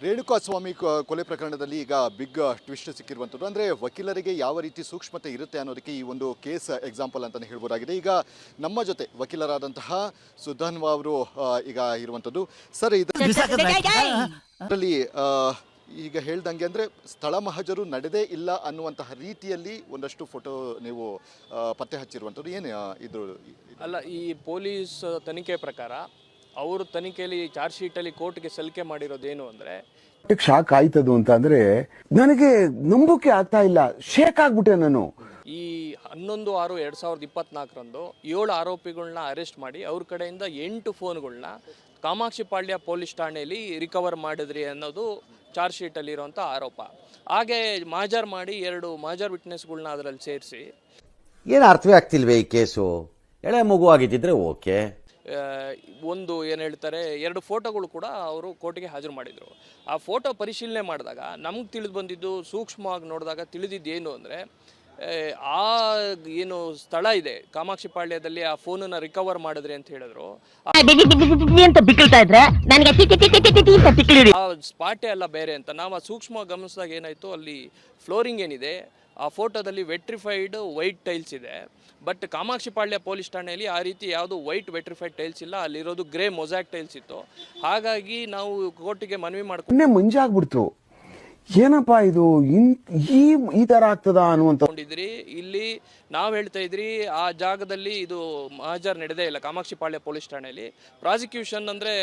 ರೇಣುಕಾಸ್ವಾಮಿ ಕೊಲೆ ಪ್ರಕರಣದಲ್ಲಿ ಈಗ ಬಿಗ್ ಟ್ವಿಸ್ಟ್ ಸಿಕ್ಕಿರುವಂಥದ್ದು. ಅಂದರೆ ವಕೀಲರಿಗೆ ಯಾವ ರೀತಿ ಸೂಕ್ಷ್ಮತೆ ಇರುತ್ತೆ ಅನ್ನೋದಕ್ಕೆ ಈ ಒಂದು ಕೇಸ್ ಎಕ್ಸಾಂಪಲ್ ಅಂತಲೇ ಹೇಳ್ಬೋದಾಗಿದೆ. ಈಗ ನಮ್ಮ ಜೊತೆ ವಕೀಲರಾದಂತಹ ಸುಧನ್ವಾ ಅವರು ಈಗ ಇರುವಂಥದ್ದು. ಸರ್, ಇದರಲ್ಲಿ ಈಗ ಹೇಳ್ದಂಗೆ ಅಂದರೆ ಸ್ಥಳ ಮಹಜರು ನಡೆದೇ ಇಲ್ಲ ಅನ್ನುವಂತಹ ರೀತಿಯಲ್ಲಿ ಒಂದಷ್ಟು ಫೋಟೋ ನೀವು ಪತ್ತೆ ಹಚ್ಚಿರುವಂಥದ್ದು. ಏನು ಇದು? ಅಲ್ಲ, ಈ ಪೊಲೀಸ್ ತನಿಖೆ ಪ್ರಕಾರ ಅವರು ತನಿಖೆಯಲ್ಲಿ ಚಾರ್ಜ್ ಶೀಟಲ್ಲಿ ಕೋರ್ಟ್ಗೆ ಸಲ್ಲಿಕೆ ಮಾಡಿರೋದೇನು ಅಂದರೆ ಶಾಕ್ ಆಯ್ತದು ಅಂತ ಅಂದ್ರೆ ನನಗೆ ನಂಬೋಕೆ ಆಗ್ತಾ ಇಲ್ಲ. ಶೇಕ್ ಆಗ್ಬಿಟ್ಟೆ ನಾನು. ಈ 11/6/2024 7 ಆರೋಪಿಗಳನ್ನ ಅರೆಸ್ಟ್ ಮಾಡಿ ಅವ್ರ ಕಡೆಯಿಂದ 8 ಫೋನ್ಗಳನ್ನ ಕಾಮಾಕ್ಷಿಪಾಳ್ಯ ಪೊಲೀಸ್ ಠಾಣೆಯಲ್ಲಿ ರಿಕವರ್ ಮಾಡಿದ್ರಿ ಅನ್ನೋದು ಚಾರ್ಜ್ ಶೀಟಲ್ಲಿ ಇರುವಂಥ ಆರೋಪ. ಹಾಗೆ ಮಾಜರ್ ಮಾಡಿ 2 ಮಾಜರ್ ವಿಟ್ನೆಸ್ಗಳನ್ನ ಅದರಲ್ಲಿ ಸೇರಿಸಿ ಏನು ಅರ್ಥವೇ ಆಗ್ತಿಲ್ವೇ ಈ ಕೇಸು? ಎಳೆ ಮಗು ಆಗಿದ್ದಿದ್ರೆ ಓಕೆ. ಒಂದು ಏನು ಹೇಳ್ತಾರೆ 2 ಫೋಟೋಗಳು ಕೂಡ ಅವರು ಕೋರ್ಟ್ಗೆ ಹಾಜರು ಮಾಡಿದರು. ಆ ಫೋಟೋ ಪರಿಶೀಲನೆ ಮಾಡಿದಾಗ ನಮ್ಗೆ ತಿಳಿದು ಬಂದಿದ್ದು, ಸೂಕ್ಷ್ಮವಾಗಿ ನೋಡಿದಾಗ ತಿಳಿದಿದ್ದೇನು ಅಂದರೆ, ಆ ಏನು ಸ್ಥಳ ಇದೆ ಕಾಮಾಕ್ಷಿಪಾಳ್ಯದಲ್ಲಿ ಆ ಫೋನನ್ನು ರಿಕವರ್ ಮಾಡಿದ್ರಿ ಅಂತ ಹೇಳಿದ್ರು. ಆ ಸ್ಪಾಟೇ ಅಲ್ಲ ಬೇರೆ ಅಂತ ನಾವು ಸೂಕ್ಷ್ಮವಾಗಿ ಗಮನಿಸಿದಾಗ ಏನಾಯಿತು, ಅಲ್ಲಿ ಫ್ಲೋರಿಂಗ್ ಏನಿದೆ ಆ ಫೋಟೋದಲ್ಲಿ ವೆಟ್ರಿಫೈಡ್ ವೈಟ್ ಟೈಲ್ಸ್ ಇದೆ. ಬಟ್ ಕಾಮಾಕ್ಷಿಪಾಳ್ಯ ಪೊಲೀಸ್ ಠಾಣೆಯಲ್ಲಿ ಆ ರೀತಿ ಯಾವುದು ವೈಟ್ ವೆಟ್ರಿಫೈಡ್ ಟೈಲ್ಸ್ ಇಲ್ಲ, ಅಲ್ಲಿರೋದು ಗ್ರೇ ಮೊಸಾಕ್ ಟೈಲ್ಸ್ ಇತ್ತು. ಹಾಗಾಗಿ ನಾವು ಕೋರ್ಟಿಗೆ ಮನವಿ ಮಾಡ್ಕೊಂಡು ಮಂಜಾಗ್ಬಿಡ್ತು. ಏನಪ್ಪಾ ಇದು, ಈ ತರ ಆಗ್ತದ ಅನ್ನುವಂಥದ್ದಿದ್ರಿ. ಇಲ್ಲಿ ನಾವು ಹೇಳ್ತಾ ಇದ್ರಿ ಆ ಜಾಗದಲ್ಲಿ ಇದು ಮಹಜರ್ ನಡೆದೇ ಇಲ್ಲ ಕಾಮಾಕ್ಷಿಪಾಳ್ಯ ಪೊಲೀಸ್ ಠಾಣೆಯಲ್ಲಿ. ಪ್ರಾಸಿಕ್ಯೂಷನ್ ಅಂದರೆ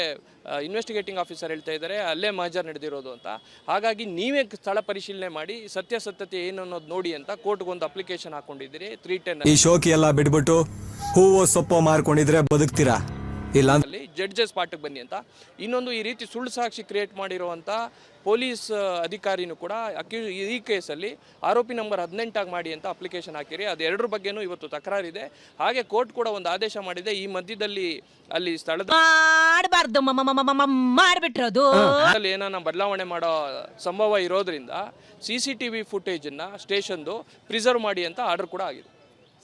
ಇನ್ವೆಸ್ಟಿಗೇಟಿಂಗ್ ಆಫೀಸರ್ ಹೇಳ್ತಾ ಇದ್ದಾರೆ ಅಲ್ಲೇ ಮಹಜರ್ ನಡೆದಿರೋದು ಅಂತ. ಹಾಗಾಗಿ ನೀವೇ ಸ್ಥಳ ಪರಿಶೀಲನೆ ಮಾಡಿ ಸತ್ಯಾಸತ್ಯತೆ ಏನು ಅನ್ನೋದು ನೋಡಿ ಅಂತ ಕೋರ್ಟ್ಗೆ ಒಂದು ಅಪ್ಲಿಕೇಶನ್ ಹಾಕೊಂಡಿದ್ದೀರಿ 310. ಈ ಶೋಕಿ ಎಲ್ಲ ಬಿಟ್ಬಿಟ್ಟು ಹೂವು ಸೊಪ್ಪು ಮಾರ್ಕೊಂಡಿದ್ರೆ ಬದುಕ್ತೀರಾ, ಇಲ್ಲ ಜಡ್ಜಸ್ ಪಾಠಕ್ಕೆ ಬನ್ನಿ ಅಂತ. ಇನ್ನೊಂದು, ಈ ರೀತಿ ಸುಳ್ಳು ಸಾಕ್ಷಿ ಕ್ರಿಯೇಟ್ ಮಾಡಿರುವಂಥ ಪೊಲೀಸ್ ಅಧಿಕಾರಿನೂ ಕೂಡ ಈ ಕೇಸಲ್ಲಿ ಆರೋಪಿ ನಂಬರ್ 18 ಮಾಡಿ ಅಂತ ಅಪ್ಲಿಕೇಶನ್ ಹಾಕಿರಿ. ಅದು 2 ಬಗ್ಗೆನೂ ಇವತ್ತು ತಕರಾರಿದೆ. ಹಾಗೆ ಕೋರ್ಟ್ ಕೂಡ ಒಂದು ಆದೇಶ ಮಾಡಿದೆ, ಈ ಮಧ್ಯದಲ್ಲಿ ಅಲ್ಲಿ ಸ್ಥಳದ ಏನಾನ ಬದಲಾವಣೆ ಮಾಡೋ ಸಂಭವ ಇರೋದ್ರಿಂದ CCTV ಫುಟೇಜನ್ನು ಸ್ಟೇಷನ್ದು ಪ್ರಿಸರ್ವ್ ಮಾಡಿ ಅಂತ ಆರ್ಡರ್ ಕೂಡ ಆಗಿದೆ.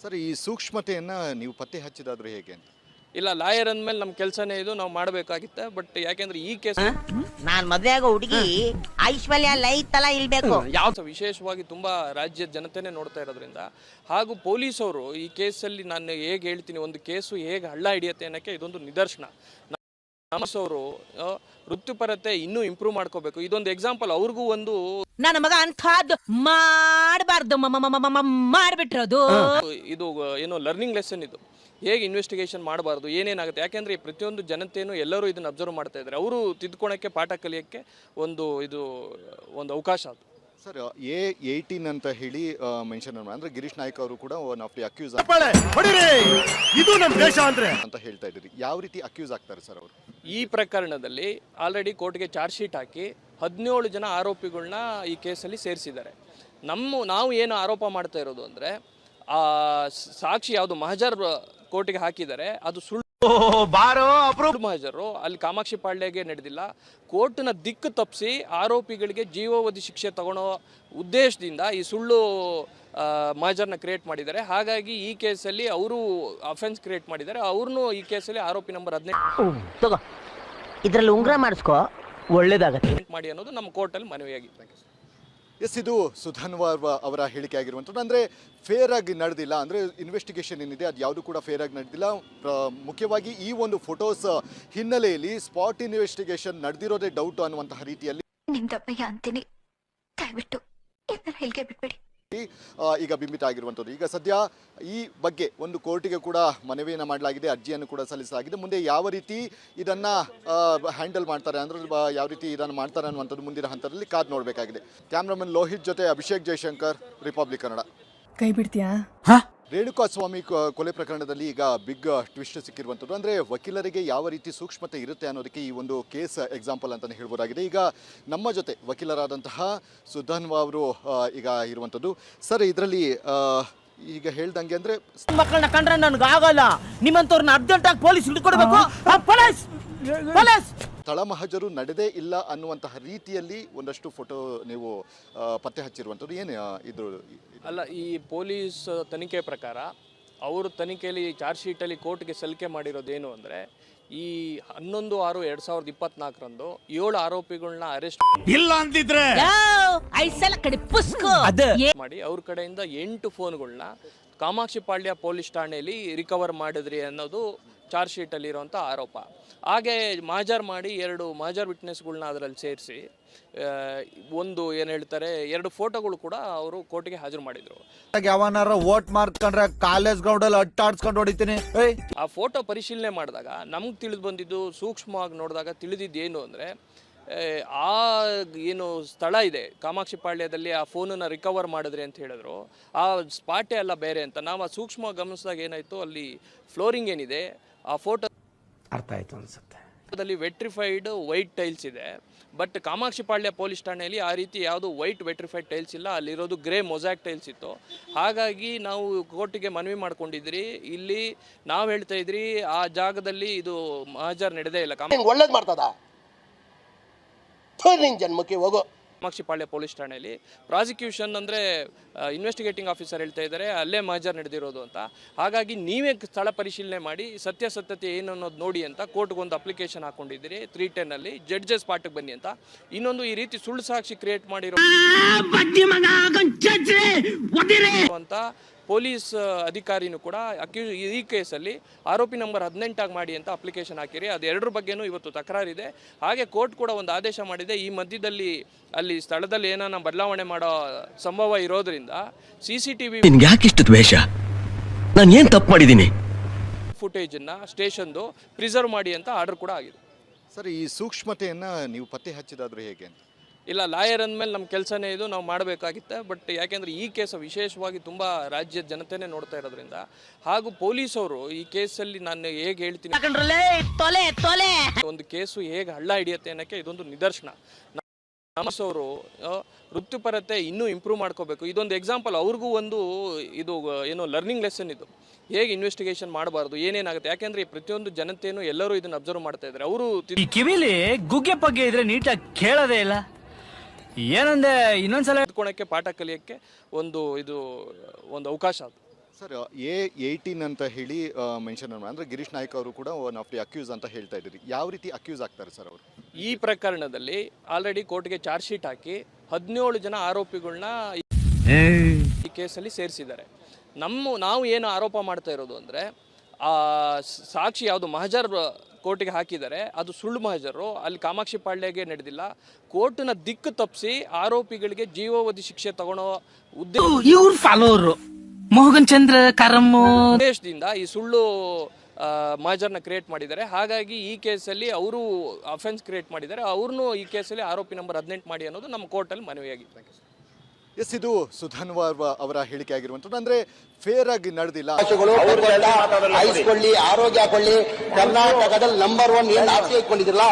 ಸರ್, ಈ ಸೂಕ್ಷ್ಮತೆಯನ್ನು ನೀವು ಪತ್ತೆ ಹಚ್ಚಿದಾದ್ರೂ ಹೇಗೆ ಅಂತ? ಇಲ್ಲ, ಲಾಯರ್ ಅಂದ್ಮೇಲೆ ನಮ್ಮ ಕೆಲಸನೇ ಇದು, ನಾವು ಮಾಡಬೇಕಾಗಿತ್ತೆ. ಬಟ್ ಯಾಕೆಂದ್ರೆ ಈ ಕೇಸ್ ನಾನು ಮದುವೆ ಆಗೋ ಹುಡುಗಿ ಐಶ್ವರ್ಯ ಲೈ ತರ ಇಲ್ಬೇಕು. ಯಾವ ವಿಶೇಷವಾಗಿ ತುಂಬಾ ರಾಜ್ಯದ ಜನತೆನೇ ನೋಡ್ತಾ ಇರೋದ್ರಿಂದ, ಹಾಗೂ ಪೊಲೀಸವರು ಈ ಕೇಸಲ್ಲಿ ನಾನು ಹೇಗೆ ಹೇಳ್ತೀನಿ, ಒಂದು ಕೇಸು ಹೇಗೆ ಹಳ್ಳ ಹಿಡಿಯುತ್ತೆ ಅನ್ನೋಕ್ಕೆ ಇದೊಂದು ನಿದರ್ಶನ. ಅವರು ವೃತ್ತಿಪರತೆ ಇನ್ನೂ ಇಂಪ್ರೂವ್ ಮಾಡ್ಕೋಬೇಕು. ಇದೊಂದು ಎಕ್ಸಾಂಪಲ್. ಅವ್ರಿಗೂ ಒಂದು ನನ್ನ ಮಗ ಅಂಥದ್ದು ಮಾಡಬಾರ್ದು ಮಾಡ್ಬಿಟ್ರೋದು. ಇದು ಏನೋ ಲರ್ನಿಂಗ್ ಲೆಸನ್. ಇದು ಹೇಗೆ ಇನ್ವೆಸ್ಟಿಗೇಷನ್ ಮಾಡಬಾರ್ದು, ಏನೇನಾಗುತ್ತೆ. ಯಾಕೆಂದರೆ ಪ್ರತಿಯೊಂದು ಜನತೆಯೂ ಎಲ್ಲರೂ ಇದನ್ನು ಅಬ್ಸರ್ವ್ ಮಾಡ್ತಾ ಇದ್ದಾರೆ. ಅವರು ತಿದ್ದುಕೊಳಕ್ಕೆ, ಪಾಠ ಕಲಿಯೋಕ್ಕೆ ಒಂದು ಅವಕಾಶ ಅದು. ಸರ್, A18 ಅಂತ ಹೇಳಿ ಮೆನ್ಷನ್ ಅಂದರೆ ಗಿರೀಶ್ ನಾಯ್ಕ್ ಅವರು ಕೂಡ ಒನ್ ಆಫ್ ದಿ ಅಕ್ಯೂಸ್ ಅಂತ ಹೇಳ್ತಾ ಇದ್ದೀರಿ. ಯಾವ ರೀತಿ ಅಕ್ಯೂಸ್ ಆಗ್ತಾರೆ ಸರ್ ಅವರು? ಈ ಪ್ರಕರಣದಲ್ಲಿ ಆಲ್ರೆಡಿ ಕೋರ್ಟ್ಗೆ ಚಾರ್ಜ್ ಶೀಟ್ ಹಾಕಿ 17 ಜನ ಆರೋಪಿಗಳನ್ನ ಈ ಕೇಸಲ್ಲಿ ಸೇರಿಸಿದ್ದಾರೆ. ನಾವು ಏನು ಆರೋಪ ಮಾಡ್ತಾ ಇರೋದು ಅಂದರೆ, ಆ ಸಾಕ್ಷಿ ಯಾವುದು ಮಹಜರ್ ಕೋರ್ಟ್ಗೆ ಹಾಕಿದ್ದಾರೆ ಅದು ಸುಳ್ಳು ಮಹಜರು ಅಲ್ಲಿ ಕಾಮಾಕ್ಷಿಪಾಳ್ಯಗೆ ನಡೆದಿಲ್ಲ. ಕೋರ್ಟ್ನ ದಿಕ್ಕು ತಪ್ಪಿಸಿ ಆರೋಪಿಗಳಿಗೆ ಜೀವಾವಧಿ ಶಿಕ್ಷೆ ತಗೊಳ್ಳೋ ಉದ್ದೇಶದಿಂದ ಈ ಸುಳ್ಳು ಮಹಜರ್ನ ಕ್ರಿಯೇಟ್ ಮಾಡಿದ್ದಾರೆ. ಹಾಗಾಗಿ ಈ ಕೇಸಲ್ಲಿ ಅವರು ಅಫೆನ್ಸ್ ಕ್ರಿಯೇಟ್ ಮಾಡಿದ್ದಾರೆ. ಅವ್ರನ್ನೂ ಈ ಕೇಸಲ್ಲಿ ಆರೋಪಿ ನಂಬರ್ 18 ಇದರಲ್ಲಿ ಉಂಗ್ರ ಮಾಡಿಸ್ಕೋ, ಒಳ್ಳೇದಾಗತ್ತೆ ಮಾಡಿ ಅನ್ನೋದು ನಮ್ಮ ಕೋರ್ಟಲ್ಲಿ ಮನವಿಯಾಗಿದೆ. ಎಸ್, ಇದು ಸುಧನ್ವಾ ಅವರ ಹೇಳಿಕೆ ಆಗಿರುವಂಥದ್ದು. ಅಂದರೆ ಫೇರ್ ಆಗಿ ನಡೆದಿಲ್ಲ, ಅಂದರೆ ಇನ್ವೆಸ್ಟಿಗೇಷನ್ ಏನಿದೆ ಅದು ಯಾವುದು ಕೂಡ ಫೇರ್ ಆಗಿ ನಡೆದಿಲ್ಲ. ಮುಖ್ಯವಾಗಿ ಈ ಒಂದು ಫೋಟೋಸ್ ಹಿನ್ನೆಲೆಯಲ್ಲಿ ಸ್ಪಾಟ್ ಇನ್ವೆಸ್ಟಿಗೇಷನ್ ನಡೆದಿರೋದೇ ಡೌಟ್ ಅನ್ನುವಂತಹ ರೀತಿಯಲ್ಲಿ ನಿಮ್ದಪ್ಪಯ್ಯ ಅಂತೀನಿ, ದಯವಿಟ್ಟು ಹೇಳಿಕೆ ಬಿಟ್ಬೇಡಿ. ಈಗ ಬಿಂಬಿತ ಆಗಿರುವಂಥದ್ದು. ಈಗ ಸದ್ಯ ಈ ಬಗ್ಗೆ ಒಂದು ಕೋರ್ಟಿಗೆ ಕೂಡ ಮನವಿಯನ್ನು ಮಾಡಲಾಗಿದೆ, ಅರ್ಜಿಯನ್ನು ಕೂಡ ಸಲ್ಲಿಸಲಾಗಿದೆ. ಮುಂದೆ ಯಾವ ರೀತಿ ಇದನ್ನು ಹ್ಯಾಂಡಲ್ ಮಾಡ್ತಾರೆ, ಅಂದರೆ ಯಾವ ರೀತಿ ಇದನ್ನು ಮಾಡ್ತಾರೆ ಅನ್ನುವಂಥದ್ದು ಮುಂದಿನ ಹಂತದಲ್ಲಿ ಕಾದು ನೋಡಬೇಕಾಗಿದೆ. ಕ್ಯಾಮ್ರಾಮನ್ ಲೋಹಿತ್ ಜೊತೆ ಅಭಿಷೇಕ್ ಜಯಶಂಕರ್, ರಿಪಬ್ಲಿಕ್ ಕನ್ನಡ. ಕೈ ಬಿಡ್ತೀಯಾ? ರೇಣುಕಾಸ್ವಾಮಿ ಕೊಲೆ ಪ್ರಕರಣದಲ್ಲಿ ಈಗ ಬಿಗ್ ಟ್ವಿಸ್ಟ್ ಸಿಕ್ಕಿರುವಂಥದ್ದು. ಅಂದರೆ ವಕೀಲರಿಗೆ ಯಾವ ರೀತಿ ಸೂಕ್ಷ್ಮತೆ ಇರುತ್ತೆ ಅನ್ನೋದಕ್ಕೆ ಈ ಒಂದು ಕೇಸ್ ಎಕ್ಸಾಂಪಲ್ ಅಂತಲೇ ಹೇಳ್ಬೋದಾಗಿದೆ. ಈಗ ನಮ್ಮ ಜೊತೆ ವಕೀಲರಾದಂತಹ ಸುಧನ್ವಾ ಅವರು ಈಗ ಇರುವಂಥದ್ದು. ಸರ್, ಇದರಲ್ಲಿ ಈಗ ಹೇಳ್ದಂಗೆ ಅಂದರೆ ಮಕ್ಕಳನ್ನ ಕಂಡ್ರೆ ನನಗೆ ಆಗಲ್ಲ, ನಿಮ್ಮಂತವ್ರನ್ನ ಅರ್ಜೆಂಟಾಗಿ ಪೊಲೀಸ್ ಹಿಡ್ಕೊಡ್ಬೇಕು. ಸ್ಥಳ ಮಹಜರು ನಡೆದೇ ಇಲ್ಲ ಅನ್ನುವಂತಹ ರೀತಿಯಲ್ಲಿ ಒಂದಷ್ಟು ಫೋಟೋ ನೀವು ಪತ್ತೆ ಹಚ್ಚಿರುವಂಥದ್ದು. ಏನು ಇದು? ಅಲ್ಲ, ಈ ಪೊಲೀಸ್ ತನಿಖೆ ಪ್ರಕಾರ ಅವರು ತನಿಖೆಯಲ್ಲಿ ಚಾರ್ಜ್ ಶೀಟಲ್ಲಿ ಕೋರ್ಟ್ಗೆ ಸಲ್ಲಿಕೆ ಮಾಡಿರೋದೇನು ಅಂದರೆ, ಈ 11/6/2024 7 ಆರೋಪಿಗಳನ್ನ ಅರೆಸ್ಟ್ ಇಲ್ಲ ಅಂತಿದ್ರೆ ಐಸಲ ಕಡೆ ಪುಸ್ಕು ಮಾಡಿ ಅವ್ರ ಕಡೆಯಿಂದ 8 ಫೋನ್ಗಳನ್ನ ಕಾಮಾಕ್ಷಿಪಾಳ್ಯ ಪೊಲೀಸ್ ಠಾಣೆಯಲ್ಲಿ ರಿಕವರ್ ಮಾಡಿದ್ರಿ ಅನ್ನೋದು ಚಾರ್ಜ್ ಶೀಟಲ್ಲಿ ಇರುವಂಥ ಆರೋಪ. ಹಾಗೆ ಮಾಜರ್ ಮಾಡಿ 2 ಮಾಜರ್ ವಿಟ್ನೆಸ್ಗಳನ್ನ ಅದರಲ್ಲಿ ಸೇರಿಸಿ ಒಂದು ಏನು ಹೇಳ್ತಾರೆ 2 ಫೋಟೋಗಳು ಕೂಡ ಅವರು ಕೋರ್ಟ್ಗೆ ಹಾಜರು ಮಾಡಿದರು. ಯಾವನಾರ ವೋಟ್ ಮಾಡ್ಕೊಂಡ್ರೆ ಕಾಲೇಜ್ ಗ್ರೌಂಡಲ್ಲಿ ಅಟ್ಟಾಡ್ಸ್ಕೊಂಡು ಹೊಡಿತೀನಿ. ಆ ಫೋಟೋ ಪರಿಶೀಲನೆ ಮಾಡಿದಾಗ ನಮ್ಗೆ ತಿಳಿದು ಬಂದಿದ್ದು, ಸೂಕ್ಷ್ಮವಾಗಿ ನೋಡಿದಾಗ ತಿಳಿದಿದ್ದು ಏನು ಅಂದರೆ, ಆ ಏನು ಸ್ಥಳ ಇದೆ ಕಾಮಾಕ್ಷಿಪಾಳ್ಯದಲ್ಲಿ ಆ ಫೋನನ್ನು ರಿಕವರ್ ಮಾಡಿದ್ರಿ ಅಂತ ಹೇಳಿದ್ರು, ಆ ಸ್ಪಾಟೇ ಎಲ್ಲ ಬೇರೆ ಅಂತ. ನಾವು ಆ ಸೂಕ್ಷ್ಮವಾಗಿ ಗಮನಿಸಿದಾಗ ಏನಾಯಿತು, ಅಲ್ಲಿ ಫ್ಲೋರಿಂಗ್ ಏನಿದೆ ಆ ಫೋಟೋ ಅರ್ಥ ಆಯ್ತು ಅನ್ಸುತ್ತೆ. ವೆಟ್ರಿಫೈಡ್ ವೈಟ್ ಟೈಲ್ಸ್ ಇದೆ. ಬಟ್ ಕಾಮಾಕ್ಷಿಪಾಳ್ಯ ಪೊಲೀಸ್ ಠಾಣೆಯಲ್ಲಿ ಆ ರೀತಿ ಯಾವುದು ವೈಟ್ ವೆಟ್ರಿಫೈಡ್ ಟೈಲ್ಸ್ ಇಲ್ಲ, ಅಲ್ಲಿರೋದು ಗ್ರೇ ಮೊಸಾಕ್ ಟೈಲ್ಸ್ ಇತ್ತು. ಹಾಗಾಗಿ ನಾವು ಕೋರ್ಟಿಗೆ ಮನವಿ ಮಾಡ್ಕೊಂಡಿದ್ರಿ. ಇಲ್ಲಿ ನಾವು ಹೇಳ್ತಾ ಇದ್ರಿ ಆ ಜಾಗದಲ್ಲಿ ಇದು ಮಹಜರ್ ನಡೆದೇ ಇಲ್ಲ. ಒಳ್ಳೇದು ಮಾಡ್ತದ ನಿನ್ ಜನ್ಮಕ್ಕೆ ಹೋಗೋ. ಕಾಮಾಕ್ಷಿಪಾಳ್ಯ ಪೊಲೀಸ್ ಠಾಣೆಯಲ್ಲಿ ಪ್ರಾಸಿಕ್ಯೂಷನ್ ಅಂದರೆ ಇನ್ವೆಸ್ಟಿಗೇಟಿಂಗ್ ಆಫೀಸರ್ ಹೇಳ್ತಾ ಇದ್ದಾರೆ ಅಲ್ಲೇ ಮಹಜರ್ ನಡೆದಿರೋದು ಅಂತ. ಹಾಗಾಗಿ ನೀವೇ ಸ್ಥಳ ಪರಿಶೀಲನೆ ಮಾಡಿ ಸತ್ಯಾಸತ್ಯತೆ ಏನು ಅನ್ನೋದು ನೋಡಿ ಅಂತ ಕೋರ್ಟ್ಗೊಂದು ಅಪ್ಲಿಕೇಶನ್ ಹಾಕೊಂಡಿದ್ದೀರಿ 310 ಜಡ್ಜಸ್ ಪಾರ್ಟಿಗೆ ಬನ್ನಿ ಅಂತ. ಇನ್ನೊಂದು ಈ ರೀತಿ ಸುಳ್ಳು ಸಾಕ್ಷಿ ಕ್ರಿಯೇಟ್ ಮಾಡಿರೋ ಅಂತ ಪೊಲೀಸ್ ಅಧಿಕಾರಿನೂ ಕೂಡ ಈ ಕೇಸಲ್ಲಿ ಆರೋಪಿ ನಂಬರ್ 18 ಮಾಡಿ ಅಂತ ಅಪ್ಲಿಕೇಶನ್ ಹಾಕಿರಿ. ಅದು 2 ಬಗ್ಗೆನೂ ಇವತ್ತು ತಕರಾರಿದೆ. ಹಾಗೆ ಕೋರ್ಟ್ ಕೂಡ ಒಂದು ಆದೇಶ ಮಾಡಿದೆ. ಈ ಮಧ್ಯದಲ್ಲಿ ಅಲ್ಲಿ ಸ್ಥಳದಲ್ಲಿ ಏನಾನ ಬದಲಾವಣೆ ಮಾಡೋ ಸಂಭವ ಇರೋದ್ರಿಂದ CCTV ಯಾಕಿಷ್ಟು ದ್ವೇಷ, ನಾನು ಏನು ತಪ್ಪು ಮಾಡಿದ್ದೀನಿ, ಫುಟೇಜನ್ನು ಸ್ಟೇಷನ್ದು ಪ್ರಿಸರ್ವ್ ಮಾಡಿ ಅಂತ ಆರ್ಡರ್ ಕೂಡ ಆಗಿದೆ. ಸರ್, ಈ ಸೂಕ್ಷ್ಮತೆಯನ್ನು ನೀವು ಪತ್ತೆ ಹಚ್ಚಿದಾದ್ರೂ ಹೇಗೆ ಅಂತ? ಇಲ್ಲ, ಲಾಯರ್ ಅಂದಮೇಲೆ ನಮ್ಮ ಕೆಲಸನೇ ಇದು, ನಾವು ಮಾಡಬೇಕಾಗಿತ್ತೆ. ಬಟ್ ಯಾಕೆಂದರೆ ಈ ಕೇಸ್ ವಿಶೇಷವಾಗಿ ತುಂಬ ರಾಜ್ಯದ ಜನತೆನೇ ನೋಡ್ತಾ ಇರೋದ್ರಿಂದ, ಹಾಗೂ ಪೊಲೀಸವರು ಈ ಕೇಸಲ್ಲಿ ನಾನು ಹೇಗೆ ಹೇಳ್ತೀನಿ, ಒಂದು ಕೇಸು ಹೇಗೆ ಹಳ್ಳ ಹಿಡಿಯುತ್ತೆ ಅನ್ನೋಕ್ಕೆ ಇದೊಂದು ನಿದರ್ಶನ. ನಮ್ಮಸವರು ವೃತ್ತಿಪರತೆ ಇನ್ನೂ ಇಂಪ್ರೂವ್ ಮಾಡ್ಕೋಬೇಕು. ಇದೊಂದು ಎಕ್ಸಾಂಪಲ್, ಅವ್ರಿಗೂ ಒಂದು ಇದು ಏನೋ ಲರ್ನಿಂಗ್ ಲೆಸನ್ ಇದು, ಹೇಗೆ ಇನ್ವೆಸ್ಟಿಗೇಷನ್ ಮಾಡಬಾರ್ದು, ಏನೇನಾಗುತ್ತೆ. ಯಾಕೆಂದರೆ ಪ್ರತಿಯೊಂದು ಜನತೆಯೂ ಎಲ್ಲರೂ ಇದನ್ನು ಅಬ್ಸರ್ವ್ ಮಾಡ್ತಾ ಇದ್ದಾರೆ. ಅವರು ಕಿವಿಲಿ ಗುಗ್ಗೆ ಪಗ್ಗೆ ಇದ್ರೆ ನೀಟಾಗಿ ಕೇಳೋದೇ ಇಲ್ಲ. ಏನಂದೆ ಇನ್ನೊಂದ್ಸಲ ಎತ್ಕೊಳಕ್ಕೆ ಪಾಠ ಕಲಿಯೋಕ್ಕೆ ಒಂದು ಅವಕಾಶ ಅದು. ಸರ್, A18 ಅಂತ ಹೇಳಿ ಮೆನ್ಷನ್ ಅಂದರೆ ಗಿರೀಶ್ ನಾಯ್ಕ್ ಅವರು ಕೂಡ ಒನ್ ಆಫ್ ದಿ ಅಕ್ಯೂಸ್ ಅಂತ ಹೇಳ್ತಾ ಇದ್ದೀರಿ. ಯಾವ ರೀತಿ ಅಕ್ಯೂಸ್ ಆಗ್ತಾರೆ ಸರ್ ಅವರು? ಈ ಪ್ರಕರಣದಲ್ಲಿ ಆಲ್ರೆಡಿ ಕೋರ್ಟ್ಗೆ ಚಾರ್ಜ್ ಶೀಟ್ ಹಾಕಿ 17 ಜನ ಆರೋಪಿಗಳನ್ನ ಈ ಕೇಸಲ್ಲಿ ಸೇರಿಸಿದ್ದಾರೆ. ನಾವು ಏನು ಆರೋಪ ಮಾಡ್ತಾ ಇರೋದು ಅಂದರೆ, ಆ ಸಾಕ್ಷಿ ಯಾವುದು ಮಹಜರ್ ಕೋರ್ಟಿಗೆ ಹಾಕಿದ್ದಾರೆ ಅದು ಸುಳ್ಳು ಮಹಜರು, ಅಲ್ಲಿ ಕಾಮಾಕ್ಷಿಪಾಳ್ಯಗೆ ನಡೆದಿಲ್ಲ. ಕೋರ್ಟ್ನ ದಿಕ್ಕು ತಪ್ಪಿಸಿ ಆರೋಪಿಗಳಿಗೆ ಜೀವಾವಧಿ ಶಿಕ್ಷೆ ತಗೊಳ್ಳೋ ಮೋಹನ್ ಚಂದ್ರ ಉದ್ದೇಶದಿಂದ ಈ ಸುಳ್ಳು ಮಹಜರ್ನ ಕ್ರಿಯೇಟ್ ಮಾಡಿದ್ದಾರೆ. ಹಾಗಾಗಿ ಈ ಕೇಸಲ್ಲಿ ಅವರು ಅಫೆನ್ಸ್ ಕ್ರಿಯೇಟ್ ಮಾಡಿದ್ದಾರೆ. ಅವ್ರನ್ನೂ ಈ ಕೇಸಲ್ಲಿ ಆರೋಪಿ ನಂಬರ್ 18 ಮಾಡಿ ಅನ್ನೋದು ನಮ್ಮ ಕೋರ್ಟಲ್ಲಿ ಮನವಿಯಾಗಿದೆ. ಎಸ್, ಇದು ಸುಧನ್ವಾರ್ ಅವರ ಹೇಳಿಕೆ ಆಗಿರುವಂಥದ್ದು. ಅಂದರೆ ಫೇರ್ ಆಗಿ ನಡೆದಿಲ್ಲ. ಆರೋಗ್ಯ ಕೊಳ್ಳಿ, ಕರ್ನಾಟಕದಲ್ಲಿ ನಂಬರ್ 1 ಏನು ಆಸ್ತಿ ಇಟ್ಕೊಂಡಿದ್ರಲ್ಲ